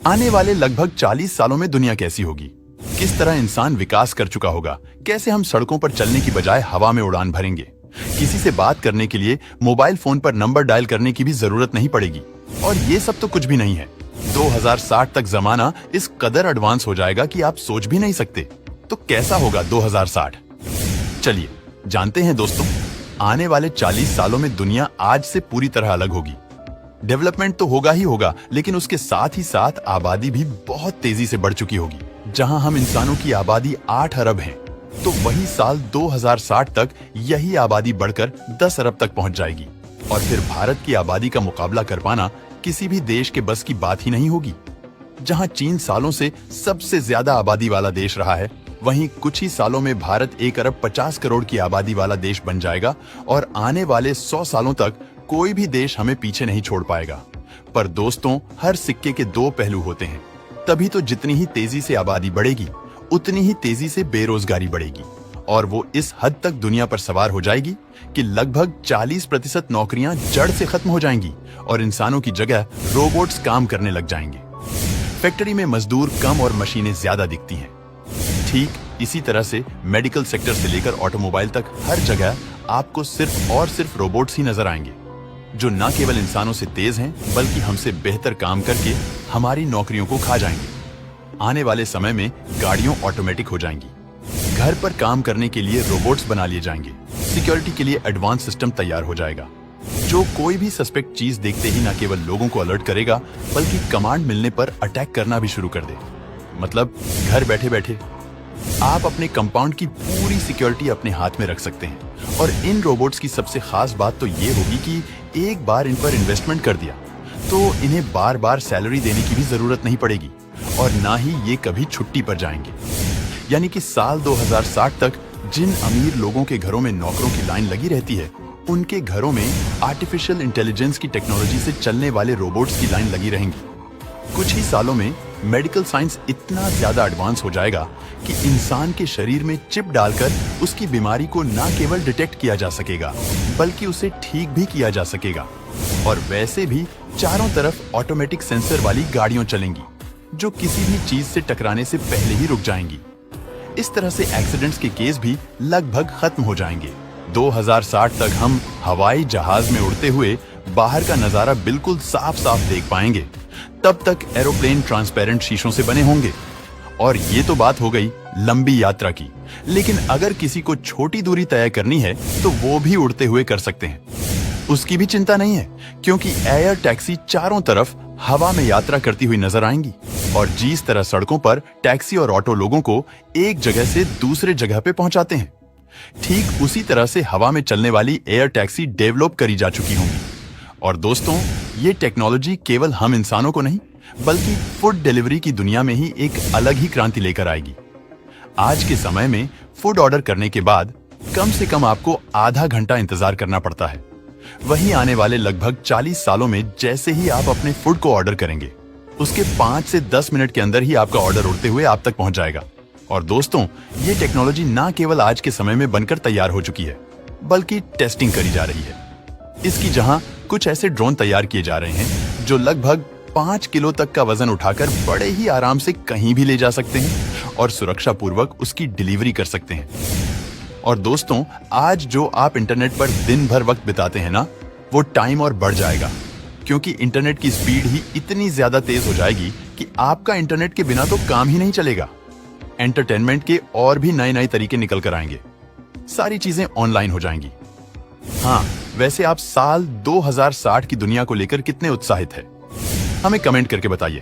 आने वाले लगभग 40 सालों में दुनिया कैसी होगी, किस तरह इंसान विकास कर चुका होगा, कैसे हम सड़कों पर चलने की बजाय हवा में उड़ान भरेंगे, किसी से बात करने के लिए मोबाइल फोन पर नंबर डायल करने की भी जरूरत नहीं पड़ेगी। और ये सब तो कुछ भी नहीं है, 2060 तक जमाना इस कदर एडवांस हो जाएगा कि आप सोच भी नहीं सकते। तो कैसा होगा 2060? चलिए जानते हैं दोस्तों। आने वाले 40 सालों में दुनिया आज से पूरी तरह अलग होगी। डेवलपमेंट तो होगा ही होगा, लेकिन उसके साथ ही साथ आबादी भी बहुत तेजी से बढ़ चुकी होगी। जहां हम इंसानों की आबादी 8 अरब है, तो वही साल 2060 तक यही आबादी बढ़कर 10 अरब तक पहुंच जाएगी। और फिर भारत की आबादी का मुकाबला कर पाना किसी भी देश के बस की बात ही नहीं होगी। जहां चीन सालों से सबसे ज्यादा आबादी वाला देश रहा है, वहीं कुछ ही सालों में भारत 1 अरब 50 करोड़ की आबादी वाला देश बन जाएगा। और आने वाले 100 सालों तक कोई भी देश हमें पीछे नहीं छोड़ पाएगा। पर दोस्तों, हर सिक्के के दो पहलू होते हैं। तभी तो जितनी ही तेजी से आबादी बढ़ेगी, उतनी ही तेजी से बेरोजगारी बढ़ेगी। और वो इस हद तक दुनिया पर सवार हो जाएगी कि लगभग 40% नौकरियां जड़ से खत्म हो जाएंगी और इंसानों की जगह रोबोट्स काम करने लग जाएंगे। फैक्ट्री में मजदूर कम और मशीनें ज्यादा दिखती हैं। ठीक इसी तरह से मेडिकल सेक्टर से लेकर ऑटोमोबाइल तक हर जगह आपको सिर्फ और सिर्फ रोबोट्स ही नजर आएंगे, जो न केवल इंसानों से तेज हैं, बल्कि हमसे बेहतर काम करके हमारी नौकरियों को खा जाएंगे। आने वाले समय में गाड़ियां ऑटोमेटिक हो जाएंगी, घर पर काम करने के लिए रोबोट्स बना लिए जाएंगे, सिक्योरिटी के लिए एडवांस सिस्टम तैयार हो जाएगा, जो कोई भी सस्पेक्ट चीज देखते ही न केवल लोगों को अलर्ट करेगा, बल्कि कमांड मिलने पर अटैक करना भी शुरू कर दे। मतलब घर बैठे बैठे आप अपने कंपाउंड की पूरी सिक्योरिटी अपने हाथ में रख सकते हैं। और इन रोबोट्स की सबसे खास बात तो ये होगी कि एक बार इन पर इन्वेस्टमेंट कर दिया तो इन्हें बार बार सैलरी देने की भी जरूरत नहीं पड़ेगी और ना ही ये कभी छुट्टी पर जाएंगे। यानी कि साल 2060 तक जिन अमीर लोगों के घरों में नौकरों की लाइन लगी रहती है, उनके घरों में आर्टिफिशियल इंटेलिजेंस की टेक्नोलॉजी से चलने वाले रोबोट्स की लाइन लगी रहेंगी। कुछ ही सालों में मेडिकल साइंस इतना ज्यादा एडवांस हो जाएगा कि इंसान के शरीर में चिप डालकर उसकी बीमारी को न केवल डिटेक्ट किया जा सकेगा, बल्कि उसे ठीक भी किया जा सकेगा। और वैसे भी चारों तरफ ऑटोमेटिक सेंसर वाली गाड़ियां चलेंगी, जो किसी भी चीज से टकराने से पहले ही रुक जाएंगी। इस तरह से एक्सीडेंट्स के केस भी लगभग खत्म हो जाएंगे। 2060 तक हम हवाई जहाज में उड़ते हुए बाहर का नजारा बिल्कुल साफ साफ देख पाएंगे। तब तक एरोप्लेन ट्रांसपेरेंट शीशों से बने होंगे। और ये तो बात हो गई लंबी यात्रा की, लेकिन अगर किसी को छोटी दूरी तय करनी है तो वो भी उड़ते हुए कर सकते हैं। उसकी भी चिंता नहीं है, क्योंकि एयर टैक्सी चारों तरफ हवा में यात्रा करती हुई नजर आएंगी। और जिस तरह सड़कों पर टैक्सी और ऑटो लोगों को एक जगह से दूसरे जगह पे पहुंचाते हैं, ठीक उसी तरह से हवा में चलने वाली एयर टैक्सी डेवलप करी जा चुकी होंगी। और दोस्तों, ये टेक्नोलॉजी केवल हम इंसानों को नहीं, बल्कि फूड डिलीवरी की दुनिया में ही एक अलग ही क्रांति लेकर आएगी। आज के समय में फूड ऑर्डर करने के बाद कम से कम आपको आधा घंटा इंतजार करना पड़ता है। वहीं आने वाले लगभग 40 सालों में जैसे ही आप अपने फूड को ऑर्डर करेंगे, उसके 5 से 10 मिनट के अंदर ही आपका ऑर्डर उड़ते हुए आप तक पहुंच जाएगा। और दोस्तों, ये टेक्नोलॉजी ना केवल आज के समय में बनकर तैयार हो चुकी है, बल्कि टेस्टिंग करी जा रही है। इसकी जहां कुछ ऐसे ड्रोन तैयार किए जा रहे हैं जो लगभग 5 किलो तक का वजन उठाकर बड़े ही आराम से कहीं भी ले जा सकते हैं और सुरक्षा पूर्वक उसकी डिलीवरी कर सकते हैं। और दोस्तों, आज जो आप इंटरनेट पर दिन भर वक्त बिताते हैं ना, वो टाइम और बढ़ जाएगा, क्योंकि इंटरनेट की स्पीड ही इतनी ज्यादा तेज हो जाएगी कि आपका इंटरनेट के बिना तो काम ही नहीं चलेगा। एंटरटेनमेंट के और भी नए नए तरीके निकल कर आएंगे, सारी चीजें ऑनलाइन हो जाएंगी। हाँ, वैसे आप साल 2060 की दुनिया को लेकर कितने उत्साहित हैं? हमें कमेंट करके बताइए।